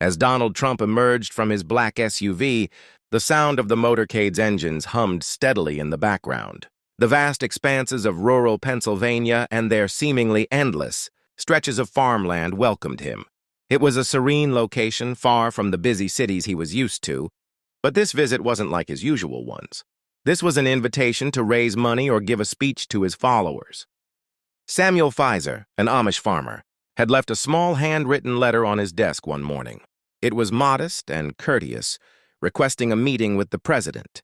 As Donald Trump emerged from his black SUV, the sound of the motorcade's engines hummed steadily in the background. The vast expanses of rural Pennsylvania and their seemingly endless stretches of farmland welcomed him. It was a serene location far from the busy cities he was used to, but this visit wasn't like his usual ones. This was an invitation to raise money or give a speech to his followers. Samuel Pfizer, an Amish farmer, had left a small handwritten letter on his desk one morning. It was modest and courteous, requesting a meeting with the president.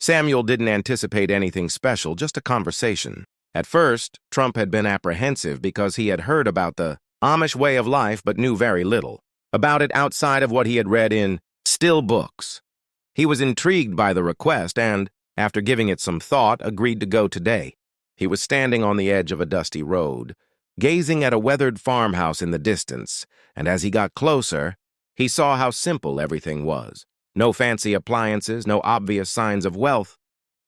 Samuel didn't anticipate anything special, just a conversation. At first, Trump had been apprehensive because he had heard about the Amish way of life but knew very little about it outside of what he had read in still books. He was intrigued by the request and, after giving it some thought, agreed to go today. He was standing on the edge of a dusty road, gazing at a weathered farmhouse in the distance, and as he got closer, he saw how simple everything was. No fancy appliances, no obvious signs of wealth,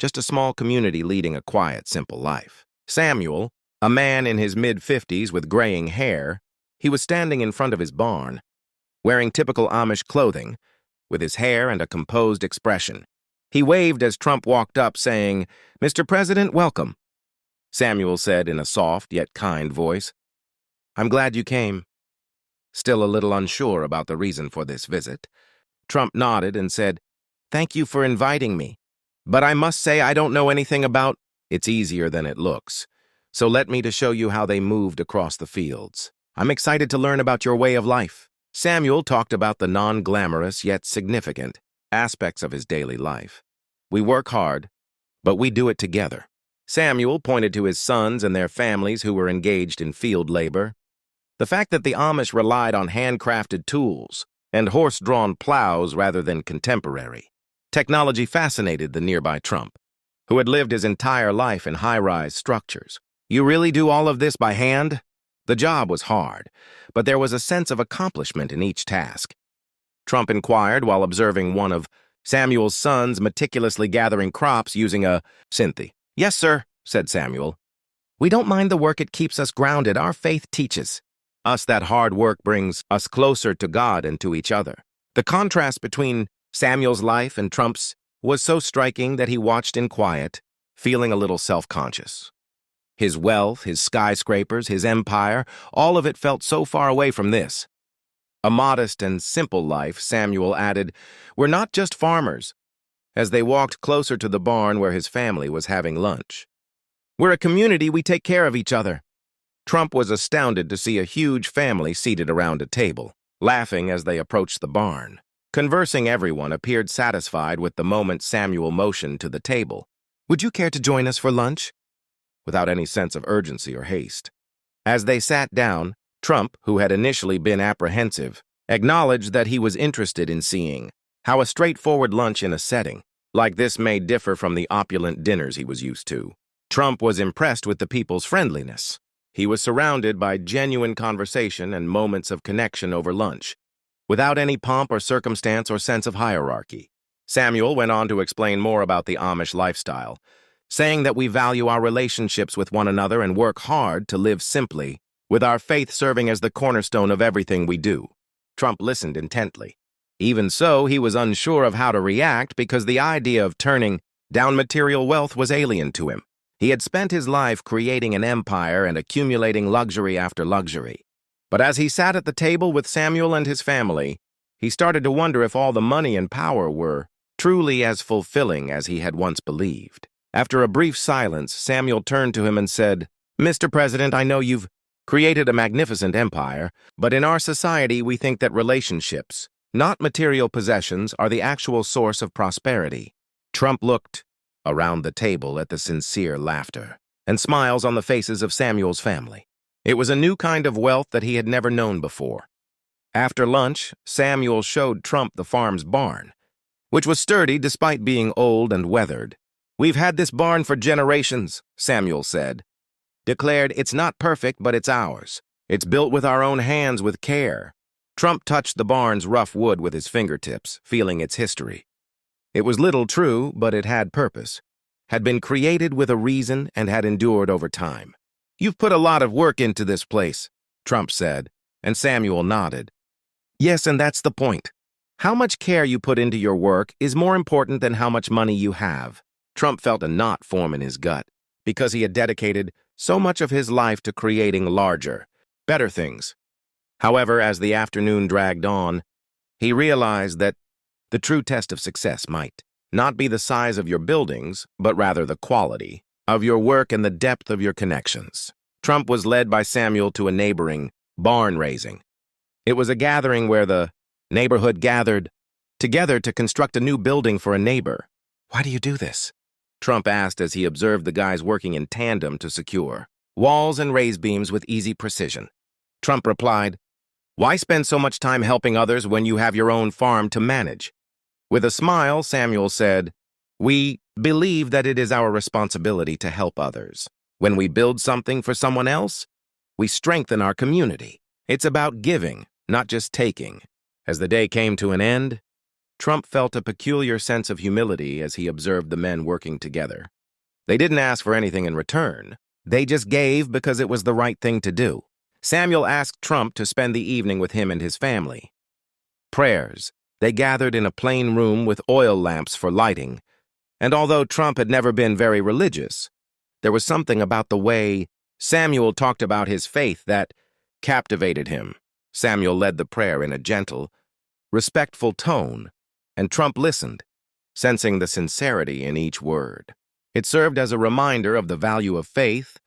just a small community leading a quiet, simple life. Samuel, a man in his mid-50s with graying hair, he was standing in front of his barn, wearing typical Amish clothing, with his hair and a composed expression. He waved as Trump walked up, saying, "Mr. President, welcome." Samuel said in a soft yet kind voice, "I'm glad you came." Still a little unsure about the reason for this visit, Trump nodded and said, "Thank you for inviting me, but I must say I don't know anything about." "It's easier than it looks, so let me to show you how they moved across the fields. I'm excited to learn about your way of life." Samuel talked about the non-glamorous yet significant aspects of his daily life. "We work hard, but we do it together." Samuel pointed to his sons and their families who were engaged in field labor. The fact that the Amish relied on handcrafted tools and horse-drawn plows rather than contemporary technology fascinated the nearby Trump, who had lived his entire life in high-rise structures. "You really do all of this by hand?" The job was hard, but there was a sense of accomplishment in each task. Trump inquired while observing one of Samuel's sons meticulously gathering crops using a scythe. "Yes, sir," said Samuel. "We don't mind the work. It keeps us grounded. Our faith teaches us that hard work brings us closer to God and to each other." The contrast between Samuel's life and Trump's was so striking that he watched in quiet, feeling a little self-conscious. His wealth, his skyscrapers, his empire, all of it felt so far away from this. A modest and simple life, Samuel added, "We're not just farmers," as they walked closer to the barn where his family was having lunch. "We're a community. We take care of each other." Trump was astounded to see a huge family seated around a table, laughing as they approached the barn. Conversing, everyone appeared satisfied with the moment Samuel motioned to the table. "Would you care to join us for lunch?" Without any sense of urgency or haste. As they sat down, Trump, who had initially been apprehensive, acknowledged that he was interested in seeing how a straightforward lunch in a setting like this may differ from the opulent dinners he was used to. Trump was impressed with the people's friendliness. He was surrounded by genuine conversation and moments of connection over lunch, without any pomp or circumstance or sense of hierarchy. Samuel went on to explain more about the Amish lifestyle, saying that we value our relationships with one another and work hard to live simply, with our faith serving as the cornerstone of everything we do. Trump listened intently. Even so, he was unsure of how to react because the idea of turning down material wealth was alien to him. He had spent his life creating an empire and accumulating luxury after luxury. But as he sat at the table with Samuel and his family, he started to wonder if all the money and power were truly as fulfilling as he had once believed. After a brief silence, Samuel turned to him and said, "Mr. President, I know you've created a magnificent empire, but in our society we think that relationships, not material possessions, are the actual source of prosperity." Trump looked around the table at the sincere laughter and smiles on the faces of Samuel's family. It was a new kind of wealth that he had never known before. After lunch, Samuel showed Trump the farm's barn, which was sturdy despite being old and weathered. "We've had this barn for generations," Samuel said. Declared, "It's not perfect, but it's ours. It's built with our own hands with care." Trump touched the barn's rough wood with his fingertips, feeling its history. It was little true, but it had purpose, had been created with a reason, and had endured over time. "You've put a lot of work into this place," Trump said, and Samuel nodded. Yes, and that's the point. How much care you put into your work is more important than how much money you have. Trump felt a knot form in his gut because he had dedicated so much of his life to creating larger, better things. However, as the afternoon dragged on, he realized that the true test of success might not be the size of your buildings, but rather the quality of your work and the depth of your connections. Trump was led by Samuel to a neighboring barn raising. It was a gathering where the neighborhood gathered together to construct a new building for a neighbor. "Why do you do this?" Trump asked as he observed the guys working in tandem to secure walls and raise beams with easy precision. Trump replied, "Why spend so much time helping others when you have your own farm to manage?" With a smile, Samuel said, "We believe that it is our responsibility to help others. When we build something for someone else, we strengthen our community. It's about giving, not just taking." As the day came to an end, Trump felt a peculiar sense of humility as he observed the men working together. They didn't ask for anything in return. They just gave because it was the right thing to do. Samuel asked Trump to spend the evening with him and his family. Prayers. They gathered in a plain room with oil lamps for lighting, and although Trump had never been very religious, there was something about the way Samuel talked about his faith that captivated him. Samuel led the prayer in a gentle, respectful tone, and Trump listened, sensing the sincerity in each word. It served as a reminder of the value of faith,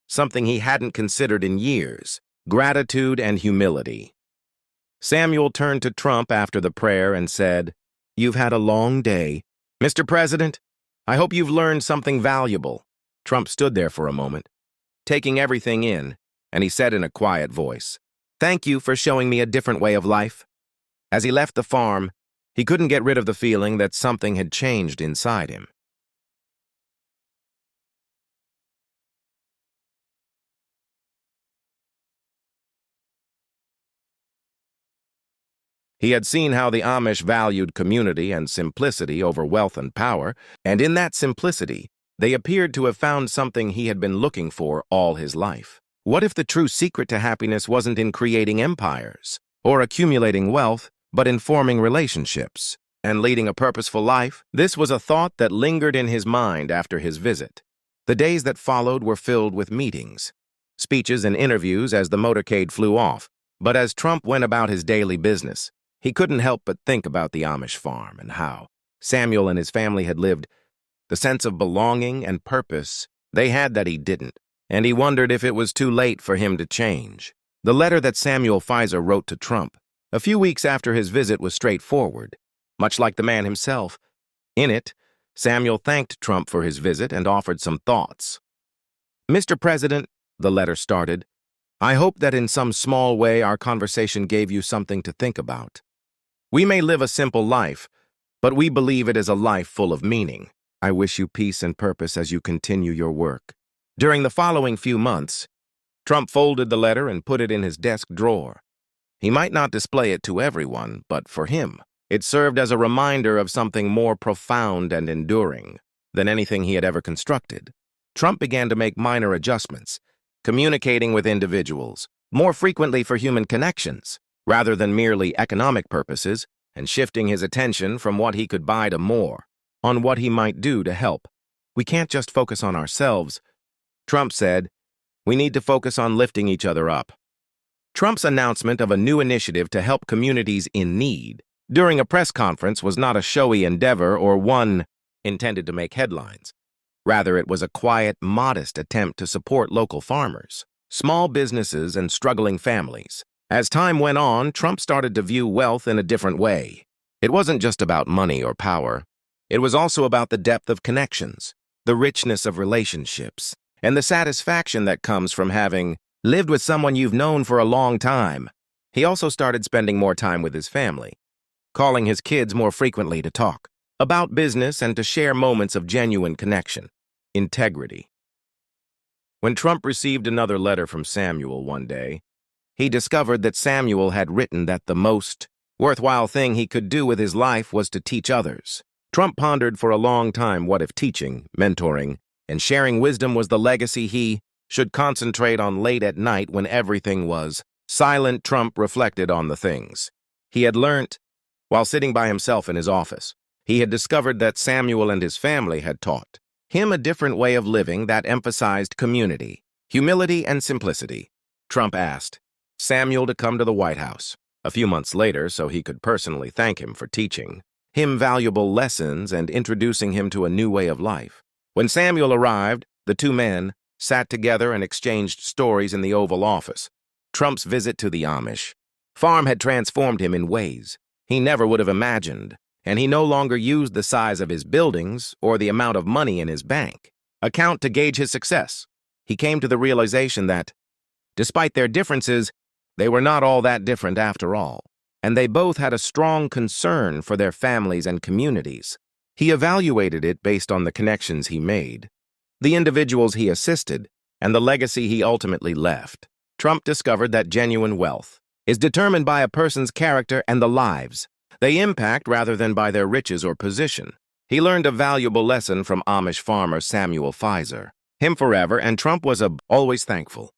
something he hadn't considered in years: gratitude and humility. Samuel turned to Trump after the prayer and said, "You've had a long day. Mr. President, I hope you've learned something valuable." Trump stood there for a moment, taking everything in, and he said in a quiet voice, "Thank you for showing me a different way of life." As he left the farm, he couldn't get rid of the feeling that something had changed inside him. He had seen how the Amish valued community and simplicity over wealth and power, and in that simplicity, they appeared to have found something he had been looking for all his life. What if the true secret to happiness wasn't in creating empires or accumulating wealth, but in forming relationships and leading a purposeful life? This was a thought that lingered in his mind after his visit. The days that followed were filled with meetings, speeches, and interviews as the motorcade flew off. But as Trump went about his daily business, he couldn't help but think about the Amish farm and how Samuel and his family had lived, the sense of belonging and purpose they had that he didn't, and he wondered if it was too late for him to change. The letter that Samuel Pfizer wrote to Trump a few weeks after his visit was straightforward, much like the man himself. In it, Samuel thanked Trump for his visit and offered some thoughts. "Mr. President," the letter started, "I hope that in some small way our conversation gave you something to think about. We may live a simple life, but we believe it is a life full of meaning. I wish you peace and purpose as you continue your work." During the following few months, Trump folded the letter and put it in his desk drawer. He might not display it to everyone, but for him, it served as a reminder of something more profound and enduring than anything he had ever constructed. Trump began to make minor adjustments, communicating with individuals more frequently for human connections, rather than merely economic purposes, and shifting his attention from what he could buy to more, on what he might do to help. "We can't just focus on ourselves," Trump said. "We need to focus on lifting each other up." Trump's announcement of a new initiative to help communities in need during a press conference was not a showy endeavor or one intended to make headlines. Rather, it was a quiet, modest attempt to support local farmers, small businesses, and struggling families. As time went on, Trump started to view wealth in a different way. It wasn't just about money or power. It was also about the depth of connections, the richness of relationships, and the satisfaction that comes from having lived with someone you've known for a long time. He also started spending more time with his family, calling his kids more frequently to talk about business and to share moments of genuine connection, integrity. When Trump received another letter from Samuel one day, he discovered that Samuel had written that the most worthwhile thing he could do with his life was to teach others. Trump pondered for a long time what if teaching, mentoring, and sharing wisdom was the legacy he should concentrate on late at night when everything was silent. Trump reflected on the things He had learnt while sitting by himself in his office. He had discovered that Samuel and his family had taught him a different way of living that emphasized community, humility, and simplicity. Trump asked Samuel to come to the White House a few months later so he could personally thank him for teaching him valuable lessons and introducing him to a new way of life. When Samuel arrived, the two men sat together and exchanged stories in the Oval Office. Trump's visit to the Amish farm had transformed him in ways he never would have imagined, and he no longer used the size of his buildings or the amount of money in his bank account to gauge his success. He came to the realization that, despite their differences, they were not all that different after all, and they both had a strong concern for their families and communities. He evaluated it based on the connections he made, the individuals he assisted, and the legacy he ultimately left. Trump discovered that genuine wealth is determined by a person's character and the lives they impact rather than by their riches or position. He learned a valuable lesson from Amish farmer Samuel Pfizer. Him forever, and Trump was always thankful.